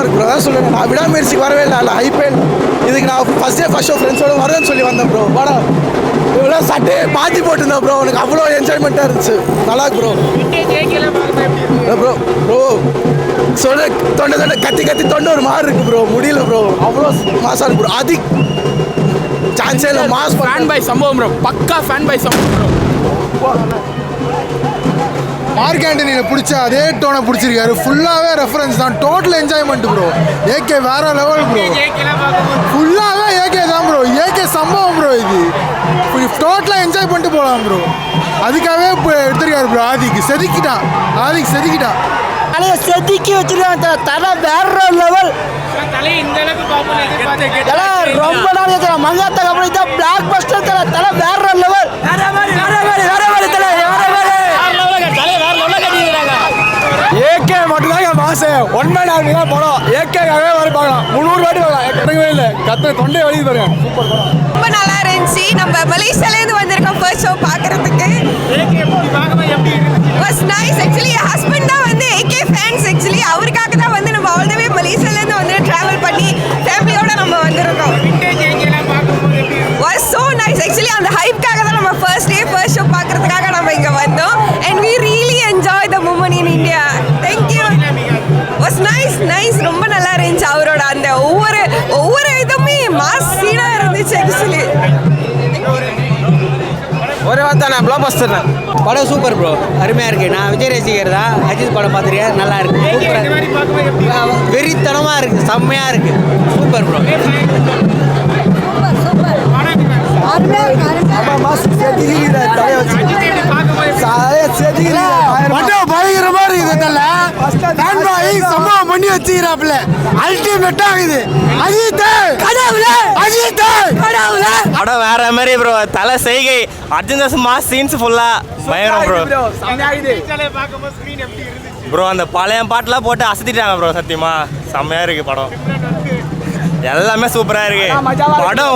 இருக்கு ப்ரோ. அதான் சொல்லுங்கள், நான் விடாமுயற்சிக்கு வரவே இல்லை ஹைப்பே. இதுக்கு நான் ஃபர்ஸ்ட் ஷோ ஃப்ரெண்ட்ஸோடு வரேன்னு சொல்லி வந்தேன் ப்ரோ. படம் இவ்வளோ சட்டை மாற்றி போட்டுருந்தேன் ப்ரோ. உனக்கு அவ்வளோ என்ஜாய்மெண்ட்டாக இருந்துச்சு. நல்லா இருக்கு ப்ரோ. ப்ரோ ப்ரோ சொல்ல தொண்டை கத்தி தொண்டை ஒரு மாதிரி இருக்கு ப்ரோ. முடியல ப்ரோ. அவ்வளோ மாசாக இருக்கு ப்ரோ. அது சான்ஸே இல்லை. மாஸ் ஃபேன் பை சம்பவம் ப்ரோ. பக்கா ஃபேன் பை சம்பவம் ப்ரோ. மார்க் ஆண்டனியில் பிடிச்ச அதே டோனை பிடிச்சிருக்காரு. ஃபுல்லாகவே ரெஃபரன்ஸ் தான். Total enjoyment bro. ஏகே வேற லெவல் ப்ரோ. ஃபுல்லாகவே ஏகே தான் ப்ரோ. ஏகே சம்பவம் ப்ரோ. இது டோட்டலாக என்ஜாய் பண்ணிட்டு போகலாம் ப்ரோ. அதுக்காகவே இப்போ எடுத்திருக்காரு ப்ரோ. ஆதிக்கு செதுக்கிட்டான். ஆனால் செதுக்கி வச்சிருக்காங்க. தலை வேற லெவல். ரொம்ப நாள் மங்காத்தா கம்பெனி தான் பிளாக் பஸ்டர். தலை வேற லெவல். ஏகே மட்டும்தாங்க மாசு. ஒன் மேன் ஆர்மி தான் படம். ஏகேக்காகவே வர பார்க்கலாம். 300 வாட்டி பார்க்கலாம். கிடைக்கவே இல்லை. தொண்டை வழி பாருங்க. சூப்பர் படம். ரொம்ப நல்லா இருந்துச்சு. நம்ம மலேசியாலேருந்து வந்திருக்கோம் ஃபர்ஸ்ட் ஷோ பார்க்கறதுக்கு. Was nice. Actually N husband தான் வந்து ஏகே ஃபேன்ஸ். ஆக்சுவலி அவருக்காக தான் வந்து நம்ம ஆல் த வே மலேசியாலேருந்து வந்து ட்ராவல் பண்ணி ஃபேமிலியோட நம்ம வந்திருக்கோம். Was so nice. ஆக்சுவலி அந்த ஹைப்காக தான் நம்ம ஃபர்ஸ்ட் ஷோ பார்க்கறதுக்காக நம்ம இங்கே வந்தோம். And we really enjoy the moment in India. Thank you. Was nice. ரொம்ப நல்லா இருந்துச்சு. அவரோட அந்த ஒவ்வொரு இதுவுமே மாஸ் சீனாக இருந்துச்சு. ஆக்சுவலி ஒரு வார்த்தை ப்ளாக் பஸ்டர் தான். படம் சூப்பர் ப்ரோ. அருமையாக இருக்குது. நான் விஜய் ரசிகர் தான். அஜித் படம் பார்த்துருக்கேன். நல்லா இருக்குது. சூப்பராக வெறித்தனமாக இருக்குது. செம்மையாக இருக்குது. Super bro. பயங்கரமா இருக்குது. சம்பவம் பண்ணி வச்சுக்கிறாப்ல. அல்டிமேட்டா இருக்குது. படம் வேற மாதிரி ப்ரோ. தலை செய்கை அர்ஜுன் மாஸ் சீன்ஸ் ஃபுல்லா பயங்கரம் ப்ரோ. ப்ரோ அந்த பழைய பாட்டுலாம் போட்டு அசத்திட்டாங்க ப்ரோ. சத்தியமா செம்மையா இருக்கு படம். எல்லாமே சூப்பரா இருக்கு படம்.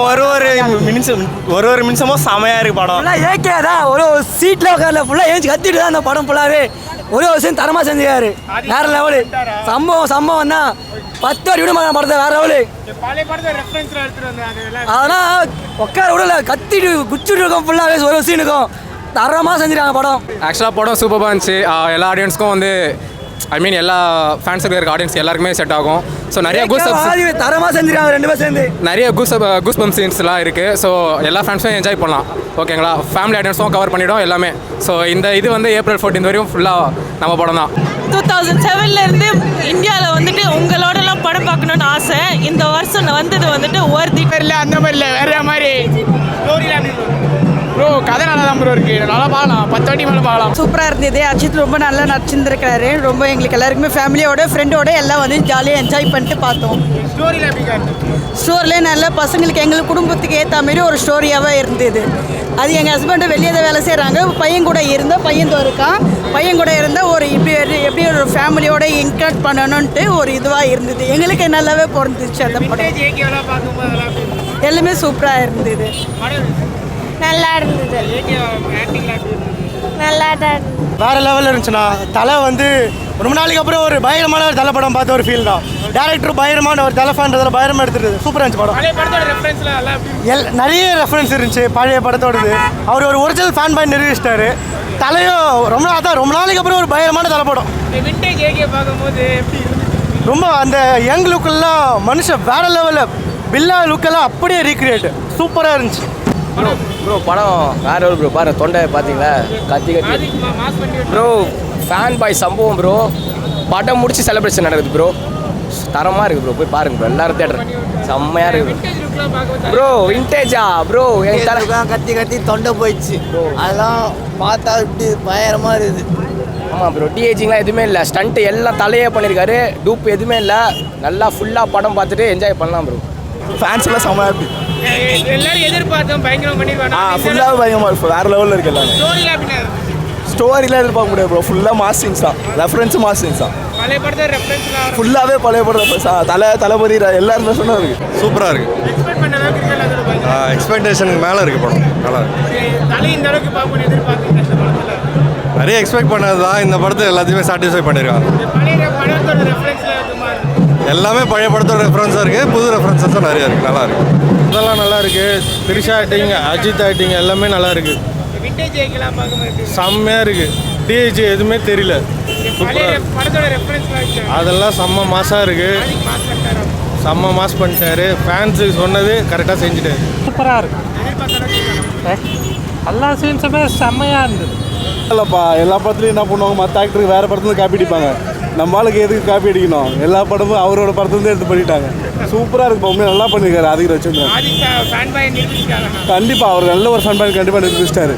ஒரு நிமிஷமும் செமையா இருக்கு படம். ஏகே தான் ஒரு சீட்ல உட்கார்ல ஃபுல்லா ஏஞ்சி கத்திட்டு தான் அந்த படம் ஃபுல்லாவே ஒரே ஒரு சீன் தரமா செஞ்சுக்காரு. வேற லெவலு. சம்பவம் தான் 10 வாட்டி விட மாட்டான் படத்தை. வேற லெவலு. அதெல்லாம் உட்கார விடல. கத்திட்டு குச்சிட்டு இருக்கோம் ஃபுல்லாவே. ஒரு சீனுக்கும் தரமா செஞ்சிருக்காங்க படம். ஆக்சுவலாக படம் சூப்பராக இருந்துச்சு. எல்லா ஆடியன்ஸ்க்கும் வந்து எல்லா ஃபேன்ஸுக்கு இருக்க ஆடியன்ஸ் எல்லாருக்குமே செட் ஆகும். ஸோ நிறைய தரமாக செஞ்சுருக்காங்க. 2 பேர் சேர்ந்து நிறைய கூஸ் பம்ப் சீன்ஸ்லாம் இருக்குது. ஸோ எல்லா ஃபேன்ஸும் என்ஜாய் பண்ணலாம். ஓகேங்களா. ஃபேமிலி ஆடியன்ஸும் கவர் பண்ணிவிடும் எல்லாமே. ஸோ இது வந்து April 14 வரையும் ஃபுல்லாக நம்ம படம் தான். 2007 இந்தியாவில் வந்துட்டு உங்களோடலாம் படம் பார்க்கணுன்னு ஆசை. இந்த வருஷம் வந்தது வந்துட்டு ஒர்த்தி இல்லை அந்த மாதிரி இல்லை வேற மாதிரி ப்ரோ. கதை நல்லா தான் ப்ரோ இருக்குது. நல்லா பார்க்கலாம். 10 வாட்டி மேலே பார்க்கலாம். சூப்பராக இருந்தது. அஜித் ரொம்ப நல்லா நடிச்சிருந்துருக்காரு. ரொம்ப எங்களுக்கு எல்லாருக்குமே ஃபேமிலியோட ஃப்ரெண்டோட எல்லாம் வந்து ஜாலியாக என்ஜாய் பண்ணிட்டு பார்த்தோம். ஸ்டோரியில் நல்ல பசங்களுக்கு எங்களுக்கு குடும்பத்துக்கு ஏற்ற மாதிரி ஒரு ஸ்டோரியாகவே இருந்தது. அது எங்கள் ஹஸ்பண்டு வெளியே தான் வேலை செய்கிறாங்க. பையன் கூட இருந்தால் பையன் இருக்கான். பையன் கூட இருந்தால் ஒரு எப்படி ஒரு ஃபேமிலியோட என்கரேஜ் பண்ணணுன்ட்டு ஒரு இதுவாக இருந்தது. எங்களுக்கு நல்லாவே பிறந்துச்சு அந்த படம். எல்லாமே சூப்பராக இருந்தது. நல்லா இருந்தது. நல்லா தான் வேற லெவலில் இருந்துச்சுண்ணா. தலை வந்து ரொம்ப நாளைக்கு அப்புறம் ஒரு பயங்கரமான ஒரு தலை படம் பார்த்த ஒரு ஃபீல் தான். டேரக்டர் பயங்கரமான ஒரு தலை ஃபேன்றதில் பயங்கரமாக எடுத்துருது. சூப்பராக இருந்துச்சு படம். நிறைய ரெஃபரன்ஸ் இருந்துச்சு பழைய படத்தோடது. அவர் ஒரு ஒரிஜினல் ஃபேன் பாய் நிரூபிச்சிட்டாரு. தலையும் ரொம்ப நாளைக்கு அப்புறம் ஒரு பயங்கரமான தலை படம். ரொம்ப அந்த யங் லுக்கெல்லாம் மனுஷன் வேற லெவலில் பில்லா லுக்கெல்லாம் அப்படியே ரீக்ரியேட் சூப்பராக இருந்துச்சு ப்ரோ. படம் வேற ஒரு ப்ரோ. பாருங்க தொண்டை பார்த்தீங்களா கத்தி ப்ரோ. ஃபேன் பாய் சம்பவம் ப்ரோ. படம் முடிச்சு செலிப்ரேஷன் நடக்குது ப்ரோ. தரமாக இருக்குது ப்ரோ. போய் பாருங்க ப்ரோ. எல்லாரும் தேட்டர் செம்மையாக இருக்குது ப்ரோ. விண்டேஜா ப்ரோ. என் தலை கத்தி தொண்டை போயிடுச்சு. அதெல்லாம் பார்த்தா இப்படி பயங்கரமாக இருக்குது. ஆமாம் ப்ரோ. டிஏஜிங்லாம் எதுவுமே இல்லை. ஸ்டண்ட்டு எல்லாம் தலையே பண்ணியிருக்காரு. டூப் எதுவுமே இல்லை. நல்லா ஃபுல்லாக படம் பார்த்துட்டு என்ஜாய் பண்ணலாம் ப்ரோ. ஃபேன்ஸ்லாம் செம்மையாக இருக்குது. எல்லாரும் எதிர்பார்த்தோம் பயங்கரம் பண்ணிடுவாங்க. ஃபுல்லாக பயங்கரமாக இருக்குது. வேறு லெவலில் இருக்குது எல்லாமே. ஸ்டோரிலாம் எதிர்பார்க்க முடியாது ப்ரோ. ஃபுல்லாக மாஸ் சீன்ஸ் தான். ரெஃபரன்ஸும் மாஸ் சீன்ஸ் தான். பழைய படத்தை ரெஃபரன்ஸ்லாம் ஃபுல்லாகவே பழைய படம் ரெஃபரன்ஸ். தளபதி எல்லாருமே சொன்னா இருக்குது. சூப்பராக இருக்குது. எக்ஸ்பெக்ட் பண்ண அளவுக்கு இருக்கல. எக்ஸ்பெக்டேஷனுக்கு மேலே இருக்குது படம். நல்லா இருக்குது. தலை இந்த அளவுக்கு பார்க்கணும் எதிர்பார்த்தீங்க இந்த படத்தில். நிறைய எக்ஸ்பெக்ட் பண்ணது தான். இந்த படத்தை எல்லாத்தையுமே சாட்டிஸ்ஃபை பண்ணியிருக்காங்க. பழைய படத்தோட ரெஃபரன்ஸ்ல இருக்குமா? எல்லாமே பழைய படத்தோட ரெஃபரன்ஸாக இருக்குது, புது ரெஃபரன்ஸஸும் நிறைய இருக்குது, நல்லா இருக்குது. இதெல்லாம் நல்லா இருக்குது. திரிஷா ஆக்டிங், அஜித் ஆக்டிங் எல்லாமே நல்லா இருக்குது. செம்மையாக இருக்குது. டிஹெச் எதுவுமே தெரியல. அதெல்லாம் செம்ம மாசாக இருக்குது. செம்ம மாஸ் பண்ணிட்டாரு. ஃபேன்ஸுக்கு சொன்னது கரெக்டாக செஞ்சுட்டாரு. சூப்பராக இருக்கு. எல்லா சீன்ஸுமே செம்மையாக இருந்தது. இல்லைப்பா, எல்லா படத்துலையும் என்ன பண்ணுவாங்க, மற்ற ஆக்டருக்கு வேறு படத்துலேருந்து காப்பி அடிப்பாங்க. நம்ம ஆளுக்கு எதுக்கு காப்பி அடிக்கணும்? எல்லா படமும் அவரோட படத்துலேருந்து எடுத்து பண்ணிட்டாங்க. சூப்பராக இருக்கு. உண்மையாக நல்லா பண்ணியிருக்காரு. அதிக வச்சுருந்தேன். கண்டிப்பாக அவர் நல்ல ஒரு ஃபேன் பாயிண்ட் கண்டிப்பாக நிரூபிச்சிட்டாரு.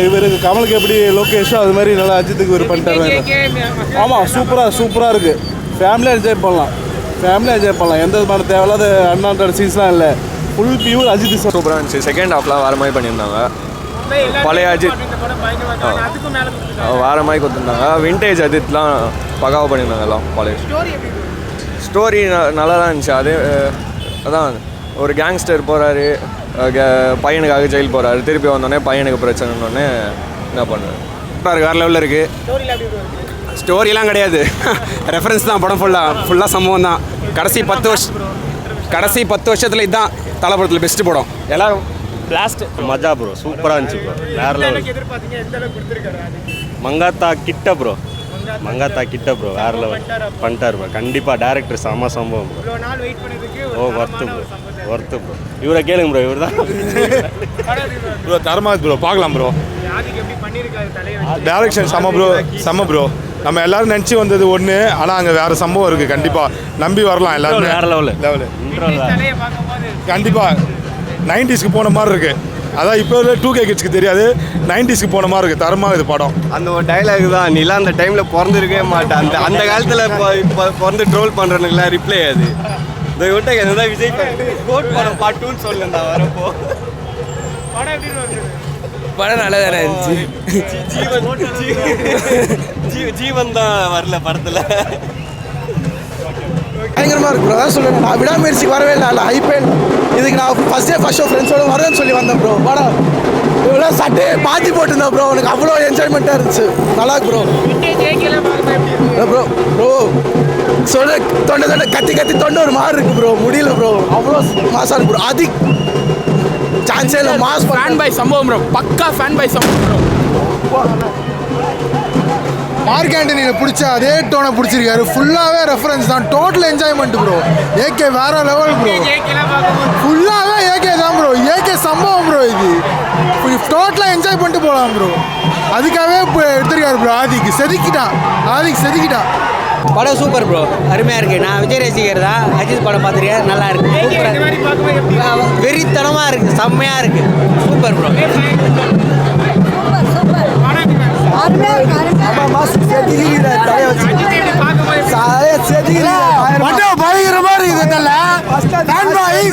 இவருக்கு கமலுக்கு எப்படி லோகேஷோ அது மாதிரி நல்லா அஜித்துக்கு இவர் பண்ணிட்டாரு. ஆமாம், சூப்பராக இருக்குது. ஃபேமிலியாக என்ஜாய் பண்ணலாம். எந்த விதமான தேவையில்லாத அண்ணாண்டோட சீன்ஸ்லாம் இல்லை. Full pure Ajith sir. சூப்பராக இருந்துச்சு. செகண்ட் ஹாஃப்லாம் வேறு மாதிரி பண்ணியிருந்தாங்க. பழைய அஜித் வேறு மாதிரி கொடுத்துருந்தாங்க. விண்டேஜ் அஜித்லாம் பக்காவாக பண்ணியிருந்தாங்க. எல்லாம் பழைய ஸ்டோரி நல்லா தான் இருந்துச்சு. அதான் ஒரு கேங்ஸ்டர் போகிறாரு, பையனுக்காக ஜெயில் போகிறாரு, திருப்பி வந்தோடனே பையனுக்கு பிரச்சனைன்னொடனே என்ன பண்ணுறாரு. வேறு லெவலில் இருக்குது. ஸ்டோரிலாம் கிடையாது, ரெஃபரன்ஸ் தான். படம் ஃபுல்லாக சம்பவம் தான். கடைசி 10 வருஷத்தில் இதுதான் தலப்படத்தில் பெஸ்ட்டு படம். எல்லோரும் பிளாஸ்ட் மஜா ப்ரோ. சூப்பராக இருந்துச்சு ப்ரோ. வேறு லெவல். மங்காத்தா கிட்ட ப்ரோ. வேறு லெவல் பண்ணிட்டார் ப்ரோ. கண்டிப்பாக டேரக்டர் செம்ம சம்பவம் ப்ரோ. Worth bro. இவரை கேளுங்க ப்ரோ. இவர் தான் ப்ரோ. தரமாக ப்ரோ. பார்க்கலாம் ப்ரோ. டேரக்ஷன் செம்ம ப்ரோ. நம்ம எல்லாரும் நினச்சி வந்தது ஒன்று, ஆனால் அங்கே வேறு சம்பவம் இருக்குது. கண்டிப்பாக நம்பி வரலாம். எல்லாரும் வேறு லெவலு. கண்டிப்பாக 90ஸ்க்கு போன மாதிரி இருக்குது. அதான் இப்போ 2K கிட்ஸ்க்கு தெரியாது, 90ஸ்க்கு போன மாதிரி இருக்குது. தரமாக இது படம். அந்த ஒரு டைலாக் தான், நீலாம் அந்த டைமில் பிறந்திருக்கவே மாட்டேன். அந்த காலத்தில் இப்போ பிறந்து ட்ரோல் பண்ணுறதுக்குலாம் ரிப்ளை அது. இதை விட்ட என்னதான் விஜய் கோட் படம் பார்ட் 2ன்னு சொல்லலண்டா வரப்போ. படம் நல்லா தானே இருந்துச்சு. ஜீவன் தான் வரல படத்தில். பயங்கரமாக இருக்கு ப்ரோ. அதான் சொல்லுவேன், நான் விடாமுயற்சிக்கு வரவே இல்லை. ஹைப்பேன் இதுக்கு நான் ஃபஸ்ட் ஷோ ஃப்ரெண்ட்ஸோட வரேன்னு சொல்லி வந்தேன் ப்ரோ. படம் இவ்வளோ சட்டையை மாற்றி போட்டிருந்தேன் ப்ரோ. எனக்கு அவ்வளோ என்ஜாய்மெண்ட்டாக இருந்துச்சு. நல்லா ப்ரோ. ப்ரோ சொல்ல தொண்டை கத்தி தொண்டை ஒரு மாதிரி இருக்கு ப்ரோ. முடியல ப்ரோ. அவ்வளோ மாசாக இருக்கு ப்ரோ. அதிக் சான்ஸே இல்லை. மாஸ் ஃபேன் பை சம்பவம் ப்ரோ. பக்கா ஃபேன் பை சம்பவம் ப்ரோ. மார்க் ஆண்டனியில் பிடிச்ச அதே டோனை பிடிச்சிருக்காரு. ஃபுல்லாகவே ரெஃபரன்ஸ் தான். Total enjoyment bro. ஏகே வேறு லெவல் ப்ரோ. ஃபுல்லாகவே ஏகே தான் ப்ரோ. ஏகே சம்பவம் ப்ரோ. இது டோட்டலாக என்ஜாய் பண்ணிட்டு போகலாம் ப்ரோ. அதுக்காகவே இப்போ எடுத்துருக்காரு ப்ரோ. ஆதிக்கு செதுக்கிட்டான். படம் சூப்பர் ப்ரோ. அருமையாக இருக்குது. நான் விஜய் ரசிகர் தான். அஜித் படம் பார்த்துருக்கேன். நல்லா இருக்குது. சூப்பராக வெறித்தனமாக இருக்குது. செம்மையாக இருக்குது. Super bro. பயங்கரமா இருக்குது.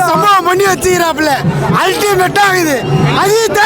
சம்பவம் பண்ணி வச்சுக்கிறாப்புல. அல்டிமேட்டா இருக்குது. அஜித்